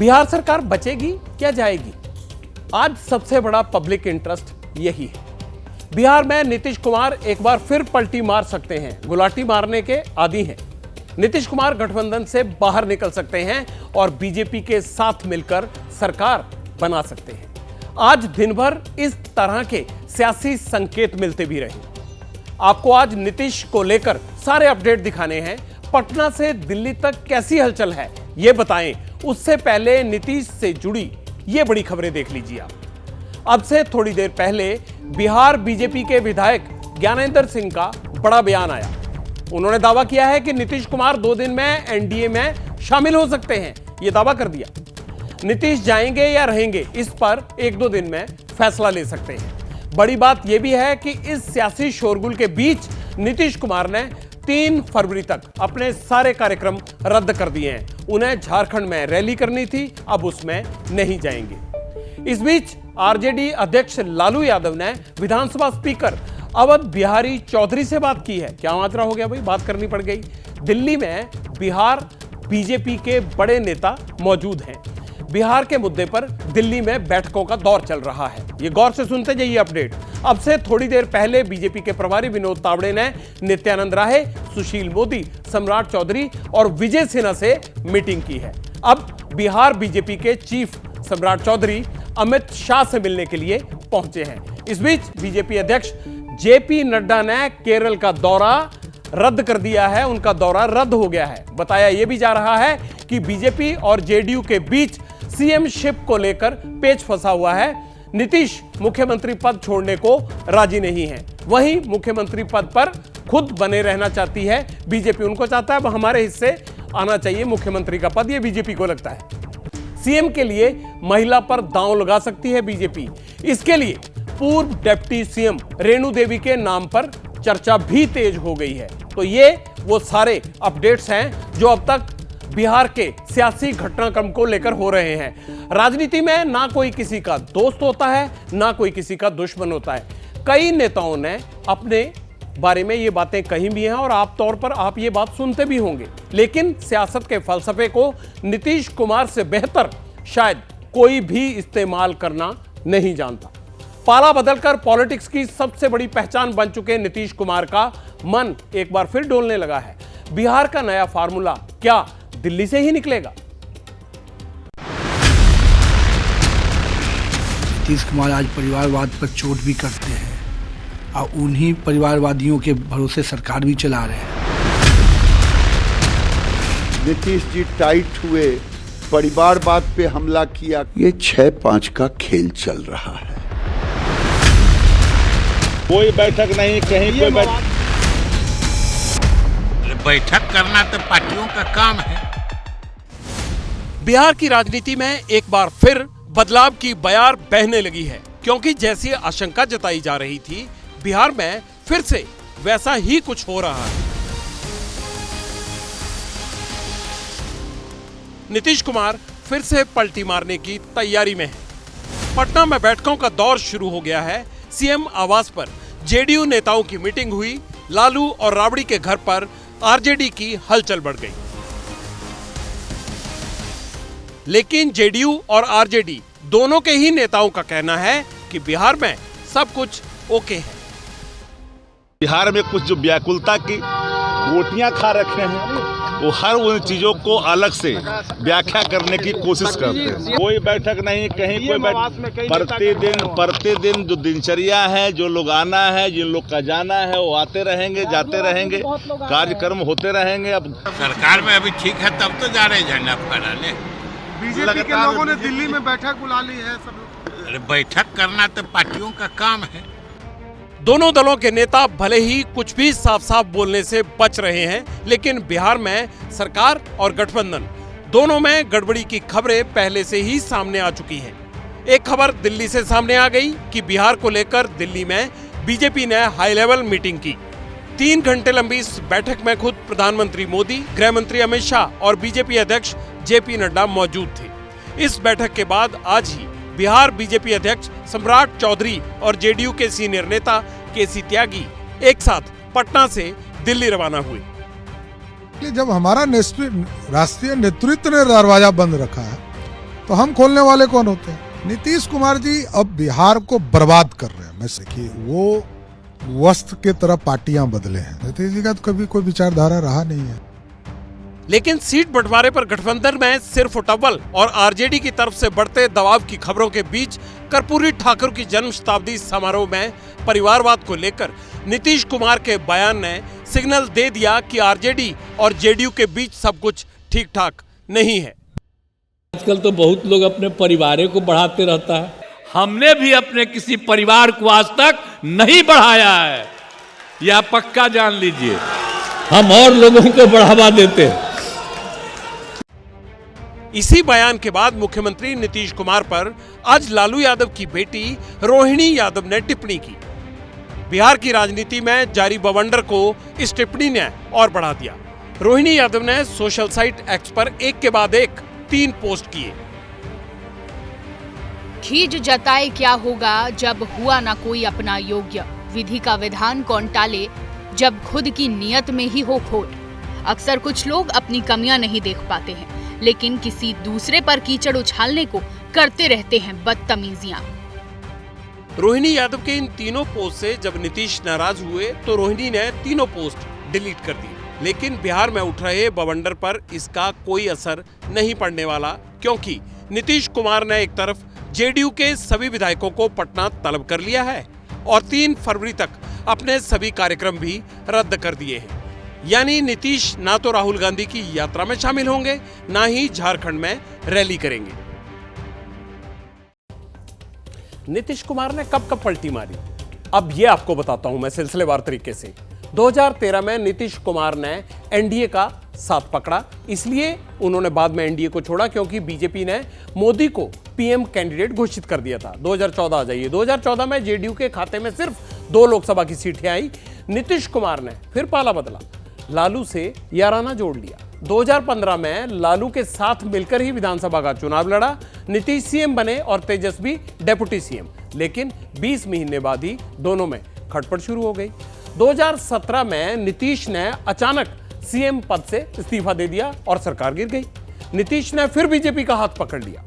बिहार सरकार बचेगी क्या जाएगी? आज सबसे बड़ा पब्लिक इंटरेस्ट यही है। बिहार में नीतीश कुमार एक बार फिर पलटी मार सकते हैं, गुलाटी मारने के आदी हैं। नीतीश कुमार गठबंधन से बाहर निकल सकते हैं और बीजेपी के साथ मिलकर सरकार बना सकते हैं। आज दिन भर इस तरह के सियासी संकेत मिलते भी रहे। आपको आज नीतीश को लेकर सारे अपडेट दिखाने हैं। पटना से दिल्ली तक कैसी हलचल है ये बताएं, उससे पहले नीतीश से जुड़ी ये बड़ी खबरें देख लीजिए आप। अब से थोड़ी देर पहले बिहार बीजेपी के विधायक ज्ञानेंद्र सिंह का बड़ा बयान आया। उन्होंने दावा किया है कि नीतीश कुमार 2 दिन में एनडीए में शामिल हो सकते हैं। यह दावा कर दिया। नीतीश जाएंगे या रहेंगे, इस पर 1-2 दिन में फैसला ले सकते हैं। बड़ी बात यह भी है कि इस सियासी शोरगुल के बीच नीतीश कुमार ने 3 फरवरी तक अपने सारे कार्यक्रम रद्द कर दिए हैं। उन्हें झारखंड में रैली करनी थी, अब उसमें नहीं जाएंगे। इस बीच आरजेडी अध्यक्ष लालू यादव ने विधानसभा स्पीकर अवध बिहारी चौधरी से बात की है। क्या माजरा हो गया भाई, बात करनी पड़ गई। दिल्ली में बिहार बीजेपी के बड़े नेता मौजूद हैं। बिहार के मुद्दे पर दिल्ली में बैठकों का दौर चल रहा है। ये गौर से सुनते जाइए अपडेट। अब से थोड़ी देर पहले बीजेपी के प्रभारी विनोद तावड़े ने नित्यानंद राय, सुशील मोदी, सम्राट चौधरी और विजय सिन्हा से मीटिंग की है। अब बिहार बीजेपी के चीफ सम्राट चौधरी अमित शाह से मिलने के लिए पहुंचे हैं। इस बीच बीजेपी अध्यक्ष जेपी नड्डा ने केरल का दौरा रद्द कर दिया है। उनका दौरा रद्द हो गया है। बताया यह भी जा रहा है कि बीजेपी और जेडीयू के बीच सीएम शिप को लेकर पेच फंसा हुआ है। नीतीश मुख्यमंत्री पद छोड़ने को राजी नहीं है। वहीं मुख्यमंत्री पद पर खुद बने रहना चाहती है बीजेपी। उनको चाहता है अब हमारे हिस्से आना चाहिए मुख्यमंत्री का पद, ये बीजेपी को लगता है। सीएम के लिए महिला पर दांव लगा सकती है बीजेपी। इसके लिए पूर्व डिप्टी सीएम रेणु देवी के नाम पर चर्चा भी तेज हो गई है। तो ये वो सारे अपडेट्स हैं जो अब तक बिहार के सियासी घटनाक्रम को लेकर हो रहे हैं। राजनीति में ना कोई किसी का दोस्त होता है, ना कोई किसी का दुश्मन होता है। कई नेताओं ने अपने बारे में ये बातें कही भी हैं और आप तौर पर आप ये बात सुनते भी होंगे। लेकिन सियासत के फलसफे को नीतीश कुमार से बेहतर शायद कोई भी इस्तेमाल करना नहीं जानता। पाला बदलकर पॉलिटिक्स की सबसे बड़ी पहचान बन चुके नीतीश कुमार का मन एक बार फिर डोलने लगा है। बिहार का नया फार्मूला क्या दिल्ली से ही निकलेगा? नीतीश कुमार आज परिवारवाद पर चोट भी करते हैं और उन्हीं परिवारवादियों के भरोसे सरकार भी चला रहे हैं। नीतीश जी टाइट हुए, परिवारवाद पे हमला किया। ये 6-5 का खेल चल रहा है। कोई बैठक नहीं, कहीं कोई बैठक करना तो पार्टियों का काम है। बिहार की राजनीति में एक बार फिर बदलाव की बयार बहने लगी है, क्योंकि जैसी आशंका जताई जा रही थी बिहार में फिर से वैसा ही कुछ हो रहा है। नीतीश कुमार फिर से पलटी मारने की तैयारी में है। पटना में बैठकों का दौर शुरू हो गया है। सीएम आवास पर जेडीयू नेताओं की मीटिंग हुई। लालू और राबड़ी के घर पर आरजेडी की हलचल बढ़ गई। लेकिन जेडीयू और आरजेडी दोनों के ही नेताओं का कहना है कि बिहार में सब कुछ ओके है। बिहार में कुछ जो व्याकुलता की गोटियां खा रखे हैं, वो हर उन चीजों को अलग से व्याख्या करने की कोशिश करते हैं। कोई बैठक नहीं, कहीं कोई प्रतिदिन जो दिनचर्या है, जो लोग आना है, जिन लोग का जाना है, वो आते रहेंगे, जाते रहेंगे, कार्यक्रम होते रहेंगे। अब सरकार में अभी ठीक है, तब तो जा रहे झंडा फहराने। बीजेपी के लोगों ने दिल्ली में बैठक बुला ली है। सब अरे बैठक करना तो पार्टियों का काम है। दोनों दलों के नेता भले ही कुछ भी साफ साफ बोलने से बच रहे हैं, लेकिन बिहार में सरकार और गठबंधन दोनों में गड़बड़ी की खबरें पहले से ही सामने आ चुकी हैं। एक खबर दिल्ली से सामने आ गई कि बिहार को लेकर दिल्ली में बीजेपी ने हाई लेवल मीटिंग की। 3 घंटे लंबी इस बैठक में खुद प्रधानमंत्री मोदी, गृह मंत्री अमित शाह और बीजेपी अध्यक्ष जेपी नड्डा मौजूद थे। इस बैठक के बाद आज ही बिहार बीजेपी अध्यक्ष सम्राट चौधरी और जेडीयू के सीनियर नेता केसी त्यागी एक साथ पटना से दिल्ली रवाना हुए। जब हमारा राष्ट्रीय नेतृत्व ने दरवाजा बंद रखा है तो हम खोलने वाले कौन होते हैं? नीतीश कुमार जी अब बिहार को बर्बाद कर रहे हैं। मैं देखिए, वो वस्त्र के तरह पार्टियां बदले हैं। नीतीश जी का तो कभी कोई विचारधारा रहा नहीं है। लेकिन सीट बंटवारे पर गठबंधन में सिर्फ उटव्वल और आरजेडी की तरफ से बढ़ते दबाव की खबरों के बीच कर्पूरी ठाकुर की जन्म शताब्दी समारोह में परिवारवाद को लेकर नीतीश कुमार के बयान ने सिग्नल दे दिया कि आरजेडी और जेडीयू के बीच सब कुछ ठीक ठाक नहीं है। आजकल तो बहुत लोग अपने परिवार को बढ़ाते रहता है। हमने भी अपने किसी परिवार को आज तक नहीं बढ़ाया है, यह पक्का जान लीजिए। हम और लोगों को बढ़ावा देते हैं। इसी बयान के बाद मुख्यमंत्री नीतीश कुमार पर आज लालू यादव की बेटी रोहिणी यादव ने टिप्पणी की। बिहार की राजनीति में जारी बवंडर को इस टिप्पणी ने और बढ़ा दिया। रोहिणी यादव ने सोशल साइट एक्स पर एक के बाद एक 3 पोस्ट किए। खीज जताए क्या होगा जब हुआ ना कोई अपना योग्य, विधि का विधान कौन टाले जब खुद की नियत में ही हो खोट। अक्सर कुछ लोग अपनी कमियां नहीं देख पाते हैं, लेकिन किसी दूसरे पर कीचड़ उछालने को करते रहते हैं बदतमीजियां। रोहिणी यादव के इन तीनों पोस्ट से जब नीतीश नाराज हुए तो रोहिणी ने तीनों पोस्ट डिलीट कर दी। लेकिन बिहार में उठ रहे बवंडर पर इसका कोई असर नहीं पड़ने वाला, क्योंकि नीतीश कुमार ने एक तरफ जेडीयू के सभी विधायकों को पटना तलब कर लिया है और 3 फरवरी तक अपने सभी कार्यक्रम भी रद्द कर दिए हैं। यानी नीतीश ना तो राहुल गांधी की यात्रा में शामिल होंगे, ना ही झारखंड में रैली करेंगे। नीतीश कुमार ने कब पलटी मारी, अब ये आपको बताता हूं मैं सिलसिलेवार तरीके से। 2013 में नीतीश कुमार ने एनडीए का साथ पकड़ा, इसलिए उन्होंने बाद में एनडीए को छोड़ा क्योंकि बीजेपी ने मोदी को पीएम कैंडिडेट घोषित कर दिया था। 2014 आ जाइए, 2014 में जेडीयू के खाते में सिर्फ 2 लोकसभा की सीटें आई। नीतीश कुमार ने फिर पाला बदला, लालू से याराना जोड़ लिया। 2015 में लालू के साथ मिलकर ही विधानसभा का चुनाव लड़ा। नीतीश सीएम बने और तेजस्वी डेप्यूटी सीएम, लेकिन 20 महीने बाद ही दोनों में खटपट शुरू हो गई। 2017 में नीतीश ने अचानक सीएम पद से इस्तीफा दे दिया और सरकार गिर गई। नीतीश ने फिर बीजेपी का हाथ पकड़ लिया।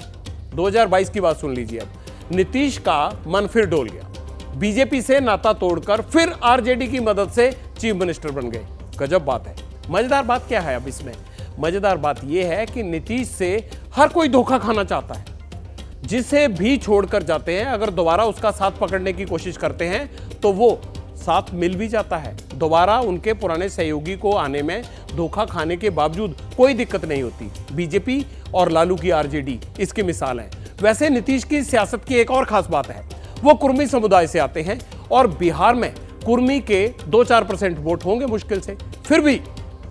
2022 की बात सुन लीजिए। अब नीतीश का मन फिर डोल गया, बीजेपी से नाता तोड़कर फिर आरजेडी की मदद से चीफ मिनिस्टर बन गए। गजब बात है। मजेदार बात क्या है अब इसमें? मजेदार बात यह है कि नीतीश से हर कोई धोखा खाना चाहता है। जिसे भी छोड़कर जाते हैं, अगर दोबारा उसका साथ पकड़ने की कोशिश करते हैं तो वो साथ मिल भी जाता है। दोबारा उनके पुराने सहयोगी को आने में धोखा खाने के बावजूद कोई दिक्कत नहीं होती। बीजेपी और लालू की आरजेडी इसकी मिसाल है। वैसे नीतीश की सियासत की एक और खास बात है, वो कुर्मी समुदाय से आते हैं और बिहार में कुर्मी के 2-4% वोट होंगे मुश्किल से। फिर भी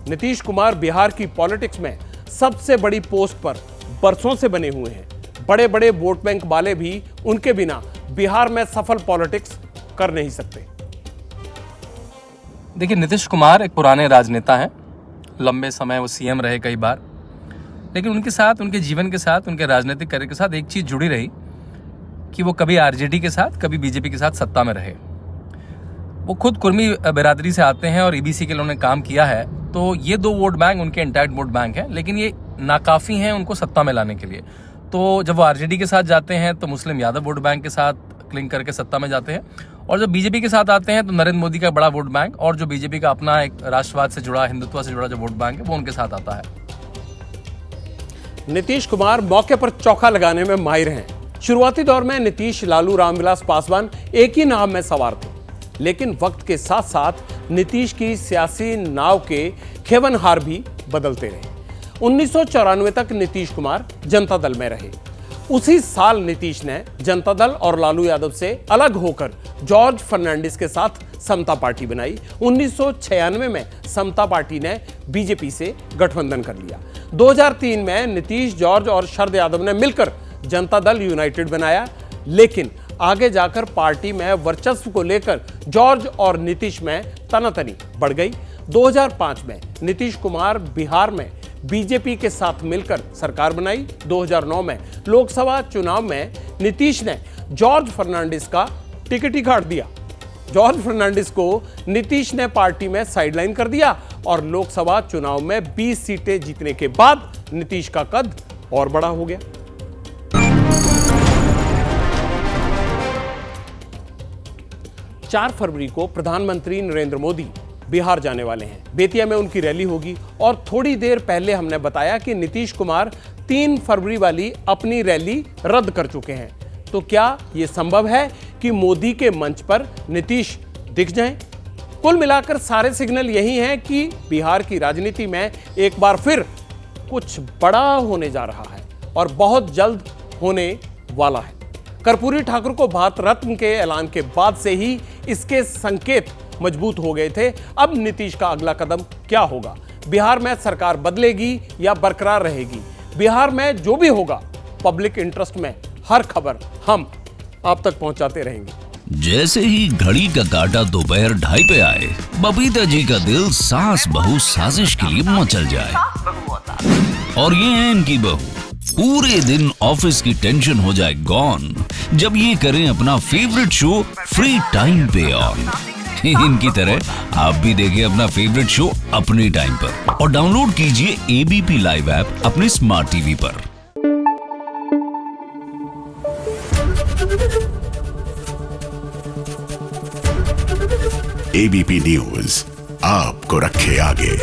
नीतीश कुमार बिहार की पॉलिटिक्स में सबसे बड़ी पोस्ट पर बरसों से बने हुए हैं। बड़े बड़े वोट बैंक वाले भी उनके बिना बिहार में सफल पॉलिटिक्स कर नहीं सकते। देखिए, नीतीश कुमार एक पुराने राजनेता हैं, लंबे समय वो सीएम रहे कई बार, लेकिन उनके साथ, उनके जीवन के साथ, उनके राजनीतिक करियर के साथ एक चीज़ जुड़ी रही कि वो कभी आरजेडी के साथ, कभी बीजेपी के साथ सत्ता में रहे। वो खुद कुर्मी बिरादरी से आते हैं और ईबीसी के लिए उन्होंने काम किया है, तो ये 2 वोट बैंक उनके इंटैक्ट वोट बैंक है, लेकिन ये नाकाफ़ी हैं उनको सत्ता में लाने के लिए। तो जब वो आरजेडी के साथ जाते हैं तो मुस्लिम यादव वोट बैंक के साथ क्लिंक करके सत्ता में जाते हैं, और जब बीजेपी के साथ आते हैं तो नरेंद्र मोदी का बड़ा वोट बैंक और जो बीजेपी का अपना एक राष्ट्रवाद से जुड़ा, हिंदुत्व से जुड़ा जो वोट बैंक है, वो उनके साथ आता है। नीतीश कुमार मौके पर चौका लगाने में माहिर हैं। शुरुआती दौर में नीतीश, लालू, रामविलास पासवान एक ही नाव में सवार थे, लेकिन वक्त के साथ साथ नीतीश की सियासी नाव के खेवनहार भी बदलते रहे। 1994 तक नीतीश कुमार जनता दल में रहे। उसी साल नीतीश ने जनता दल और लालू यादव से अलग होकर जॉर्ज फर्नांडिस के साथ समता पार्टी बनाई। 1996 में समता पार्टी ने बीजेपी से गठबंधन कर लिया। 2003 में नीतीश, जॉर्ज और शरद यादव ने मिलकर जनता दल यूनाइटेड बनाया, लेकिन आगे जाकर पार्टी में वर्चस्व को लेकर जॉर्ज और नीतीश में तनातनी बढ़ गई। 2005 में नीतीश कुमार बिहार में बीजेपी के साथ मिलकर सरकार बनाई। 2009 में लोकसभा चुनाव में नीतीश ने जॉर्ज फर्नांडिस का टिकट ही काट दिया। जॉर्ज फर्नांडिस को नीतीश ने पार्टी में साइडलाइन कर दिया और लोकसभा चुनाव में 20 सीटें जीतने के बाद नीतीश का कद और बड़ा हो गया। 4 फरवरी को प्रधानमंत्री नरेंद्र मोदी बिहार जाने वाले हैं। बेतिया में उनकी रैली होगी और थोड़ी देर पहले हमने बताया कि नीतीश कुमार 3 फरवरी वाली अपनी रैली रद्द कर चुके हैं। तो क्या यह संभव है कि मोदी के मंच पर नीतीश दिख जाएं? कुल मिलाकर सारे सिग्नल यही हैं कि बिहार की राजनीति में एक बार फिर कुछ बड़ा होने जा रहा है और बहुत जल्द होने वाला है। कर्पूरी ठाकुर को भारत रत्न के ऐलान के बाद से ही इसके संकेत मजबूत हो गए थे। अब नीतीश का अगला कदम क्या होगा? बिहार में सरकार बदलेगी या बरकरार रहेगी? बिहार में जो भी होगा, पब्लिक इंटरेस्ट में हर खबर हम आप तक पहुंचाते रहेंगे। जैसे ही घड़ी का काटा दोपहर 2:30 पे आए, बबीता जी का दिल सास बहू साजिश के लिए मचल जाए। और ये है इनकी बहू, पूरे दिन ऑफिस की टेंशन हो जाए गॉन जब ये करें अपना फेवरेट शो फ्री टाइम पे ऑन। इनकी तरह आप भी देखिए अपना फेवरेट शो अपने टाइम पर और डाउनलोड कीजिए एबीपी लाइव ऐप अपने स्मार्ट टीवी पर। एबीपी न्यूज आपको रखे आगे।